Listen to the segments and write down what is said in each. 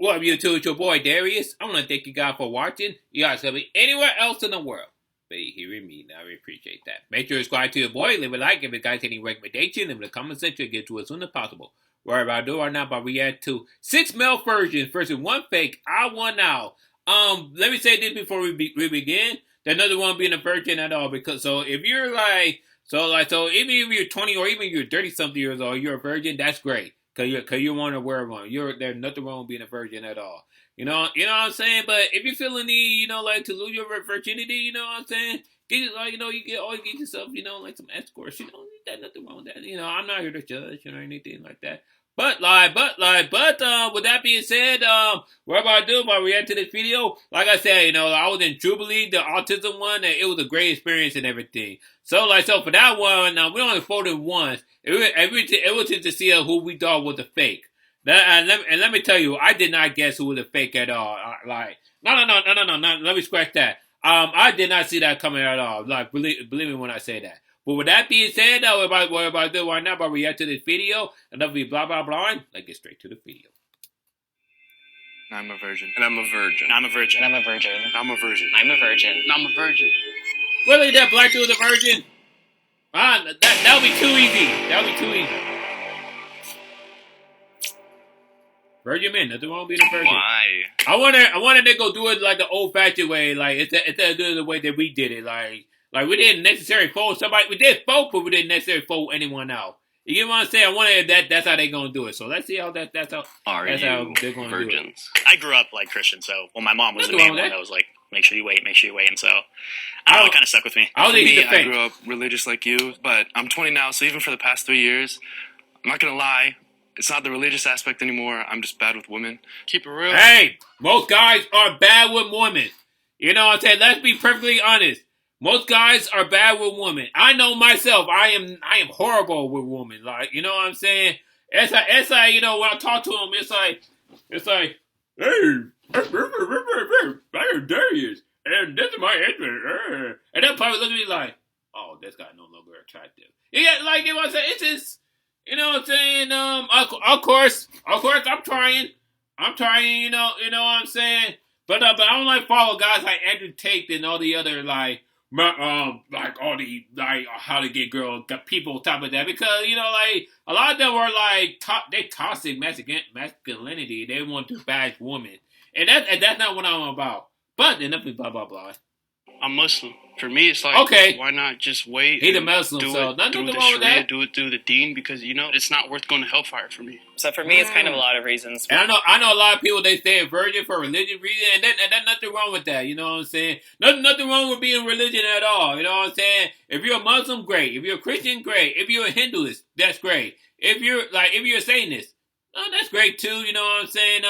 What up, YouTube? It's your boy Darius. I want to thank you guys for watching. You guys could be anywhere else in the world, but you're hearing me. I really appreciate that. Make sure you subscribe to your boy. Leave a like. If you guys any recommendation, leave in the comment section. Get to it as soon as possible. What about do right now? But react to 6 male versions versus 1 fake. I won now. Let me say this before we begin. There's another one being a virgin at all, because so if you're so even if you're 20 or even you're 30 something years old, you're a virgin. That's great. Cause you want to wear one. There's nothing wrong with being a virgin at all. You know what I'm saying? But if you're feeling the, to lose your virginity, you know what I'm saying? Get you always get yourself, some escorts. There's nothing wrong with that. I'm not here to judge, anything like that. But with that being said, what about do about react to this video? Like I said, I was in Jubilee, the autism one, and it was a great experience and everything. So for that one, we only voted once. It was just to see who we thought was a fake. And let me tell you, I did not guess who was a fake at all. No. Let me scratch that. I did not see that coming at all. Believe me when I say that. But with that being said, what about do right now? About react to this video, and that'll be blah blah blah. Let's get straight to the video. I'm a virgin. And I'm a virgin. I'm a virgin. I'm a virgin. I'm a virgin. I'm a virgin. I'm a virgin. Really, that black dude was a virgin? That would be too easy. That would be too easy. Virgin man, nothing wrong with being a virgin. Why? I wanted to go do it like the old-fashioned way, like instead of doing the way that we did it, like we didn't necessarily fold somebody. We did fold, but we didn't necessarily fold anyone out. You get what I'm saying? I wanted that's how they gonna do it. So let's see how that's how they're gonna virgins? do it. I grew up like Christian, so my mom was the main one that was like, make sure you wait, and so I don't know, it kind of stuck with me. I grew up religious like you, but I'm 20 now, so even for the past 3 years, I'm not gonna lie. It's not the religious aspect anymore. I'm just bad with women. Keep it real. Hey, most guys are bad with women. You know what I'm saying? Let's be perfectly honest. Most guys are bad with women. I know myself. I am horrible with women. Like, you know what I'm saying? It's like when I talk to them, it's like, hey, I am Darius, and this is my husband. And they'll probably look at me like, oh, this guy no longer attractive. Yeah, like, you know what I'm saying? It's just, you know what I'm saying? Of course, I'm trying, you know what I'm saying? But I don't like follow guys like Andrew Tate and all the other, like all the, how to get girls, got people on top of that, because, a lot of them were, they toxic masculinity. They want to bash women. And that's not what I'm about. But enough of blah, blah, blah. I'm Muslim. For me, it's like, okay, why not just wait? He's a Muslim, so nothing wrong with that. Do it through the deen, because, it's not worth going to hellfire for me. So for me, it's kind of a lot of reasons. And I know a lot of people, they stay a virgin for religious reasons, and there's nothing wrong with that, you know what I'm saying? Nothing wrong with being religion at all, you know what I'm saying? If you're a Muslim, great. If you're a Christian, great. If you're a Hinduist, that's great. If you're a Satanist, that's great too, you know what I'm saying?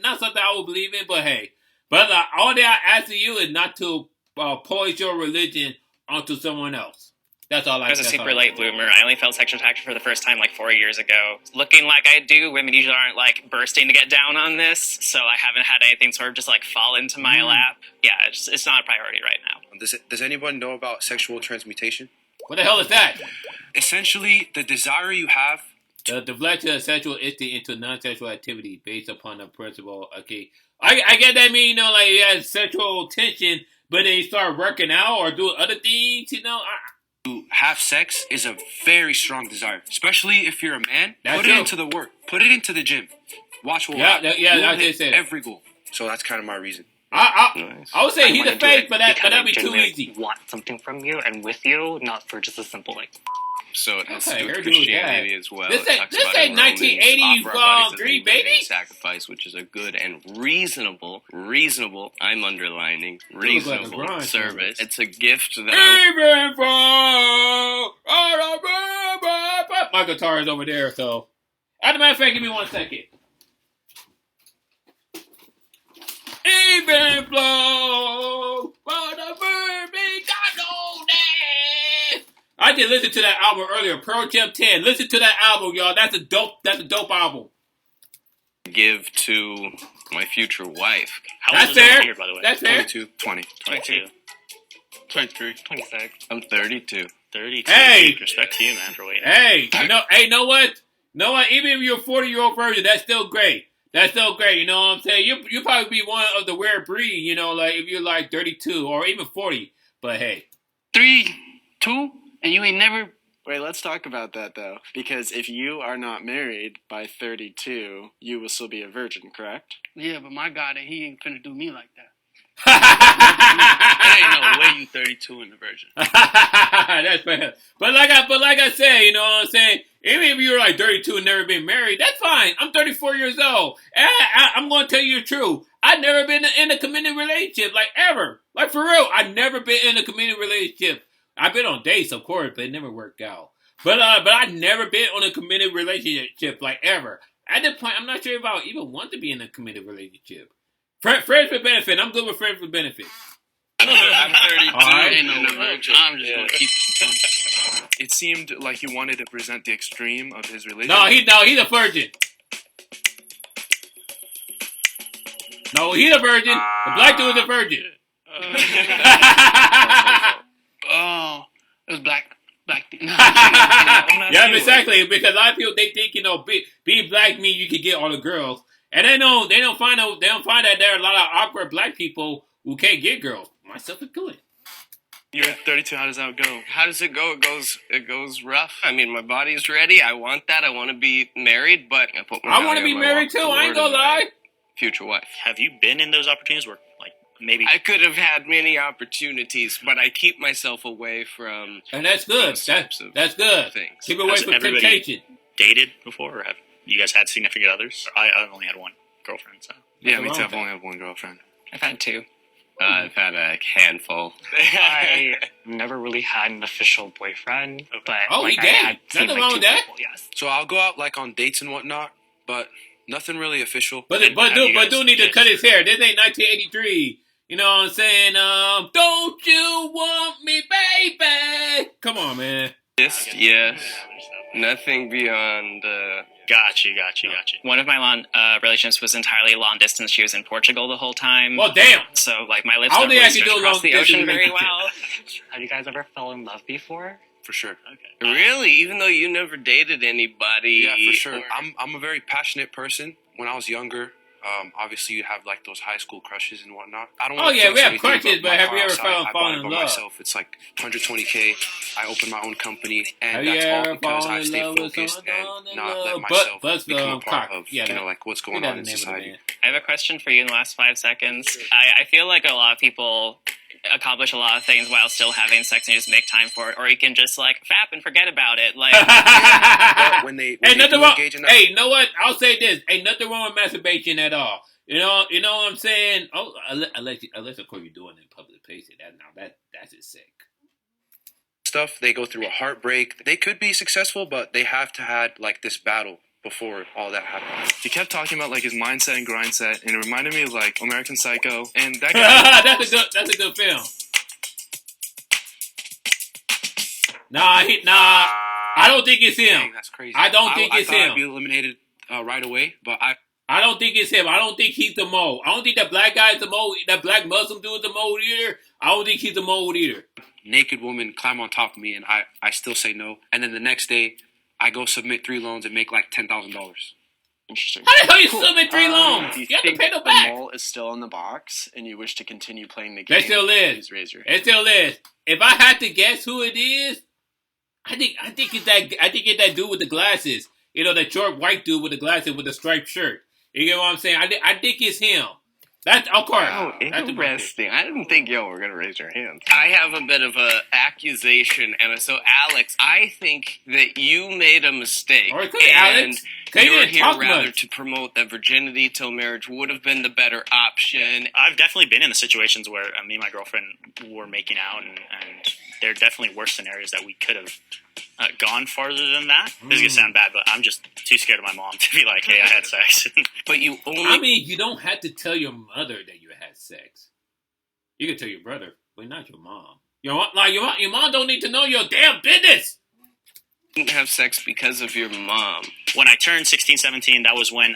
Not something I would believe in, but hey. But all that I ask of you is not to poise your religion onto someone else. That's all I. As a super late bloomer, I only felt sexual attraction for the first time 4 years ago. Looking like I do, women usually aren't bursting to get down on this, so I haven't had anything sort of just fall into my lap. Yeah, it's not a priority right now. Does anyone know about sexual transmutation? What the hell is that? Essentially, the desire you have to deflect to a sexual instinct into non-sexual activity based upon the principle. Okay, I get that mean you have sexual tension, but then you start working out or doing other things. To have sex is a very strong desire, especially if you're a man. Put it into the work. Put it into the gym. Watch what happens. I did say that. Every goal. So that's kind of my reason. I would say he's a fake, but that'd be too easy. Want something from you and with you, not for just a simple So it has to do with Christianity as well. This ain't 1983, baby. Sacrifice, which is a good and reasonable, I'm underlining, reasonable service. It's a gift that my guitar is over there, so. As a matter of fact, give me 1 second. Even flow, for the bird be I did listen to that album earlier, Pearl Jam 10. Listen to that album, y'all. That's a dope album. Give to my future wife. That's fair. Here, by the way? That's fair. 22, 20. 22. 23. 26. I'm 32. 32. Hey! Respect to you, man, for waiting. Hey, know what? Even if you're a 40-year-old virgin, that's still great. That's so great. You know what I'm saying? You probably be one of the rare breed. You know, like if you're like 32 or even 40. But hey, 3, 2, and you ain't never. Wait, let's talk about that, though. Because if you are not married by 32, you will still be a virgin, correct? Yeah, but my God, he ain't finna do me like that. There ain't no way you 32 and a virgin. That's fair. But like I said, you know what I'm saying? Even if you're like 32 and never been married, that's fine. I'm 34 years old. And I'm going to tell you the truth. I've never been in a committed relationship, like ever. Like for real, I've never been in a committed relationship. I've been on dates, of course, but it never worked out. But I've never been on a committed relationship, like ever. At this point, I'm not sure if I even want to be in a committed relationship. Friends with benefit. I'm good with friends with benefit. I'm 32 right. and no virgin. I'm just gonna keep it. It seemed like he wanted to present the extreme of his religion. No, he's a virgin. No, he's a virgin. The black dude is a virgin. Oh, it was black. Yeah, exactly. Because a lot of people they think be black means you can get all the girls, and they don't find that there are a lot of awkward black people who can't get girls. Myself included. You're 32. How does that go? How does it go? It goes rough. I mean, my body's ready. I want that. I want to be married, but I want to be married too. I ain't gonna lie. Future wife. Have you been in those opportunities where, like, maybe I could have had many opportunities, but I keep myself away from. And that's good. That's good. Things. Keep away Has from everybody temptation. dated before, or have you guys had significant others? I've only had one girlfriend, so. Yeah, me too. I've only had one girlfriend. I've had 2. I've had a handful. I never really had an official boyfriend, but he I did. had seen, Nothing wrong with that. people, yes. So I'll go out like on dates and whatnot, but nothing really official. But Have you guys dude need to kissed? cut his hair. This ain't 1983. You know what I'm saying? Don't you want me, baby? Come on, man. Yes. Nothing beyond. Got you. One of my relationships was entirely long distance. She was in Portugal the whole time. Well, damn. So, like, my lips How don't they really actually stretch do a across the long ocean distance very relationship? well. Have you guys ever fell in love before? For sure. Okay. Really, even though you never dated anybody. Yeah, for sure. I'm a very passionate person. When I was younger, obviously you have like those high school crushes and whatnot. I don't. Oh, wanna yeah, flex we have anything, crushes, but my have car you ever outside, I bought fallen it in by love? myself. It's like 120K. I opened my own company, and Have you that's all ever because fallen I in stay love with focused someone and not in let love? myself But become a part cock. of Yeah, like what's going Forget on in the name of the society. band. I have a question for you in the last 5 seconds. I feel like a lot of people accomplish a lot of things while still having sex and just make time for it, or you can just like fap and forget about it. Like, But when they Ain't nothing do wrong. engage in that, Hey, you know what? I'll say this: ain't nothing wrong with masturbation at all. You know what I'm saying? Oh, unless of course you're doing it in public places. That's just sick. stuff, they go through a heartbreak. They could be successful, but they have to had like this battle before all that happened. He kept talking about like his mindset and grind set, and it reminded me of like American Psycho. And that guy. That's a good film. Nah. I don't think it's him. Dang, that's crazy. I don't think it's I thought him. I'd be eliminated right away, but I don't think it's him. I don't think he's the mole. I don't think that black guy is the mole. That black Muslim dude is the mole either. I don't think he's the mole either. naked woman climb on top of me, and I still say no. And then the next day, I go submit 3 loans and make like $10,000. Interesting. How the hell you submit 3 loans? You have to pay them back. The mole is still in the box, and you wish to continue playing the game. That still is. Please raise your It still is. If I had to guess who it is, I think it's that dude with the glasses. You know, that short white dude with the glasses with the striped shirt. You get what I'm saying? I think it's him. That's of course. Oh, That's interesting. I didn't think y'all were going to raise your hands. I have a bit of a accusation, and so Alex, I think that you made a mistake. Or it could be Alex. And you're didn't here talk rather much. to promote that virginity till marriage would have been the better option. I've definitely been in the situations where me and my girlfriend were making out, and there are definitely worse scenarios that we could have gone farther than that. This is going to sound bad, but I'm just too scared of my mom to be like, hey, I had sex. But you only... I mean, you don't have to tell your mother that you had sex. You can tell your brother, but not your mom. Your mom don't need to know your damn business. didn't have sex because of your mom. When I turned 16, 17, that was when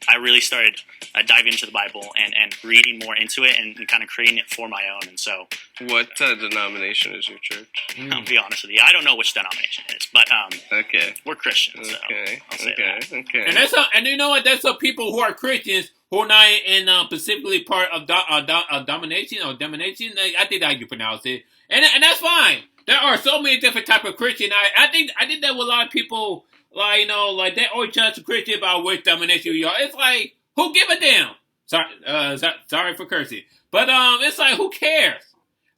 I really started diving into the Bible and reading more into it and kind of creating it for my own. And so, What denomination is your church? I'll be honest with you, I don't know which denomination it is, but Okay. we're Christians. So Okay. I'll say Okay. that. Okay. And that's and you know what? That's some people who are Christians who are not in specifically part of domination or domination. I think that's how you pronounce it, and that's fine. There are so many different type of Christian. I think that with a lot of people, like, you know, like they always judge a Christian about which domination you are. It's like, who give a damn? Sorry for cursing, but it's like, who cares?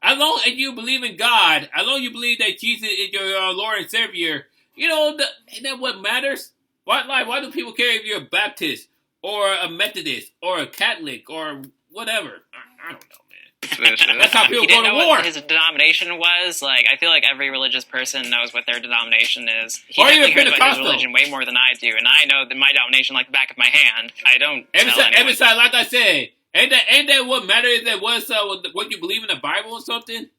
As long as you believe in God, as long as you believe that Jesus is your Lord and Savior, you know, ain't that what matters? Why do people care if you're a Baptist or a Methodist or a Catholic or whatever? I don't know, man. That's how people He go didn't to know war. what his denomination was. Like, I feel like every religious person knows what their denomination is. He Or definitely even heard about his Pentecostal. religion way more than I do, and I know that my denomination like the back of my hand. I don't tell anyone. Every side, like I said, ain't that what matters? That what you believe in the Bible or something?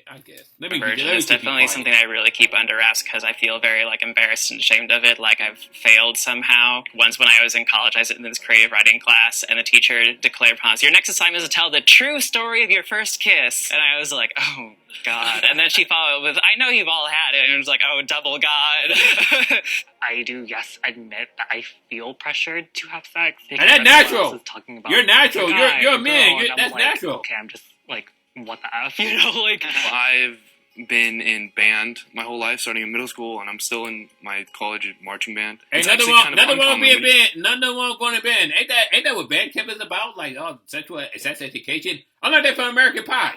I guess. Virgin is definitely something I really keep under wraps because I feel very like embarrassed and ashamed of it. Like I've failed somehow. Once when I was in college, I was in this creative writing class, and the teacher declared upon us, "Your next assignment is to tell the true story of your first kiss." And I was like, "Oh God!" And then she followed with, "I know you've all had it," and it was like, "Oh, double God." I do, yes, admit that I feel pressured to have sex. And that's natural. Talking about You're natural. guy, You're a man. girl, and That's I'm like, natural. Okay, I'm just like, what the F? You know, like. I've been in band my whole life, starting in middle school, and I'm still in my college marching band. Ain't It's nothing actually wrong. kind of Nothing wrong with being uncommon when you- band. Nothing wrong going to band. Ain't that what band camp is about? Like, sexual sex education. I'm not there for American Pie.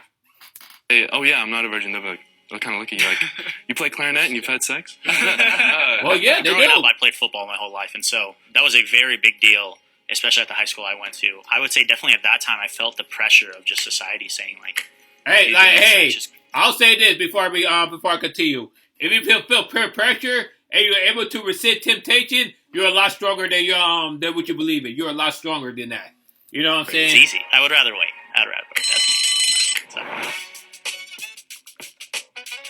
Hey, oh yeah, I'm not a virgin. They'll kind of look at you like, you play clarinet and you've had sex? Well, yeah, they Growing do. up, I played football my whole life, and so that was a very big deal, especially at the high school I went to. I would say definitely at that time I felt the pressure of just society saying like, Hey, you like, know, hey, it's just- I'll say this before I continue. If you feel peer pressure and you're able to resist temptation, you're a lot stronger than than what you believe in. You're a lot stronger than that. You know what I'm it's saying? easy. I would rather wait. That's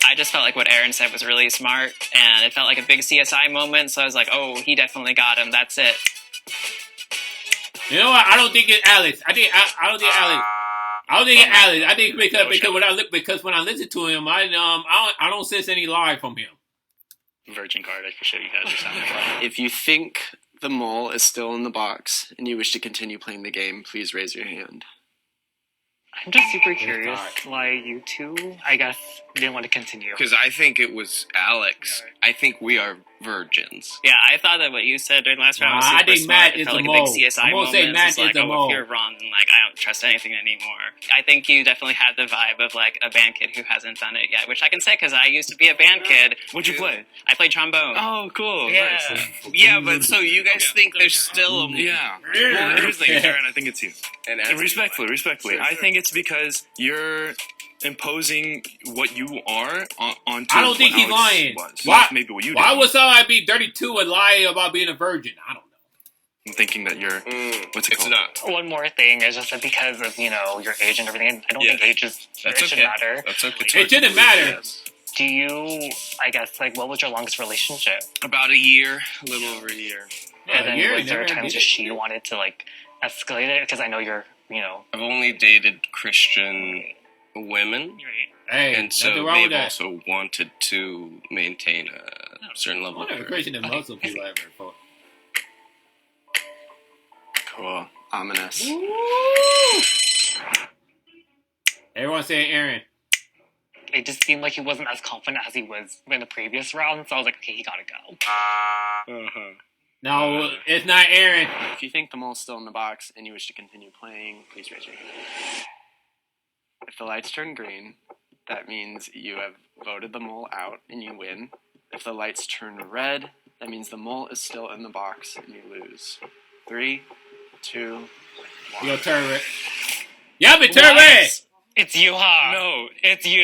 I just felt like what Aaron said was really smart, and it felt like a big CSI moment. So I was like, "Oh, he definitely got him. That's it." You know what? I don't think it's Alex. I don't think Alex. I don't think it's Alex. I think because when I listen to him, I don't sense any lie from him. virgin card. I can show you guys or something. If you think the mole is still in the box and you wish to continue playing the game, please raise your hand. I'm just super curious why you two, I guess, didn't want to continue. Because I think it was Alex. I think we are virgins. Yeah, I thought that what you said during the last round was Nah, I super think smart. Matt It is felt the like mole. a big CSI I'm gonna moment. say Matt It's like, is the oh, mole. if you're wrong, then like I don't trust anything anymore. I think you definitely had the vibe of like a band kid who hasn't done it yet, which I can say because I used to be a band kid. What'd you play? I played trombone. Oh, cool. Yeah. Nice. Yeah, but so you guys think there's still a... Yeah. Well, here's the thing, Aaron, I think it's you. And Respectfully. I think it's because you're imposing what you are onto I don't think what he's Alex lying. was. Why? Maybe what you Why did. would somebody be 32 and lie about being a virgin? I don't know. I'm thinking that you're... what's it It's called? not. One more thing is just that because of, you know, your age and everything, I don't Yeah. think age is, That's it should okay. matter. That's okay. It shouldn't matter. Yes. Do you, I guess, like, what was your longest relationship? About a year, a little over a year. And then you're was there never times did that she wanted to, like, escalate it? Because I know you're, you know... I've only dated Christian women, Hey, and so nothing wrong with they've that. also wanted to maintain a certain level What of a Christian and Muslim people ever fought. Cool. Ominous. Everyone say Aaron. It just seemed like he wasn't as confident as he was in the previous round, so I was like, okay, he gotta go. No, it's not Aaron. If you think the mole's still in the box and you wish to continue playing, please raise your hand. If the lights turn green, that means you have voted the mole out and you win. If the lights turn red, that means the mole is still in the box and you lose. 3, 2, 1. Yo, turn red. Yeah, but turn red. It's you, huh? No, It's you.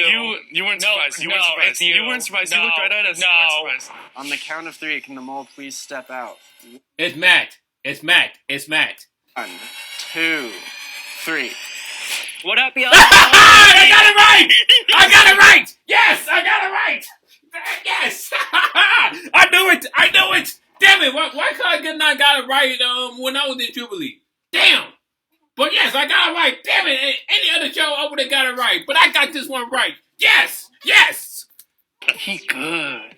you weren't No, surprised. You no, weren't surprised. it's you. You weren't surprised. You No, looked right at us. no. You weren't surprised. On the count of 3, can the mole please step out? It's Matt. It's Matt. It's Matt. 1, 2, 3. What up, y'all? I got it right. I got it right. Yes, I got it right. Yes. I knew it. I knew it. Damn it! Why could I not got it right when I was in Jubilee? Damn! But yes, I got it right. Damn it! Any other show, I would have got it right. But I got this one right. Yes! Yes! He good.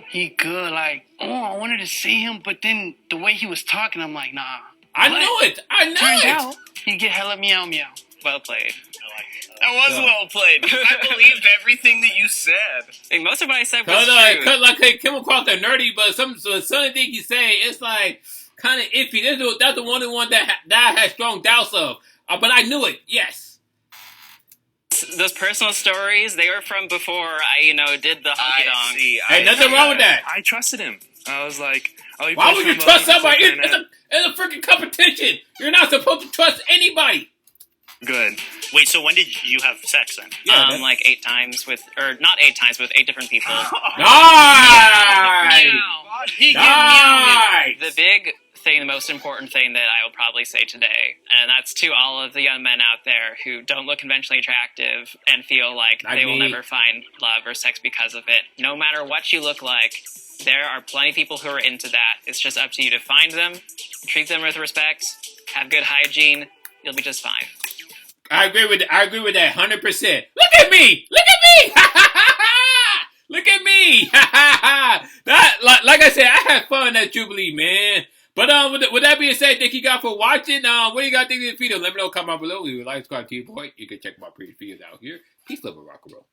He good. Like, I wanted to see him, but then the way he was talking, I'm like, nah. I knew it. Turned out, he get hella meow meow. Well played. That was well played. I believed everything that you said. I mean, most of what I said was true. Cause like it came across as nerdy, but some thing you say, it's like kind of iffy. That's the only one that I had strong doubts of. But I knew it. Yes. Those personal stories, they were from before I, did the honky donk. Hey, nothing wrong with that. I trusted him. I was like, why would you trust somebody? It's a freaking competition. You're not supposed to trust anybody. Good. Wait, so when did you have sex then? Yeah, like 8 times not 8 times, with 8 different people. Nice! He Nice! The big thing, the most important thing that I will probably say today, and that's to all of the young men out there who don't look conventionally attractive and feel like they will never find love or sex because of it. No matter what you look like, there are plenty of people who are into that. It's just up to you to find them, treat them with respect, have good hygiene. You'll be just fine. I agree with that 100%. Look at me! Look at me! Look at me! like I said, I had fun at Jubilee, man. But with that being said, thank you guys for watching. What do you guys think of this video? Let me know. Comment below. If you like, subscribe to your boy. You can check my previous videos out here. Peace, love, and rock and roll.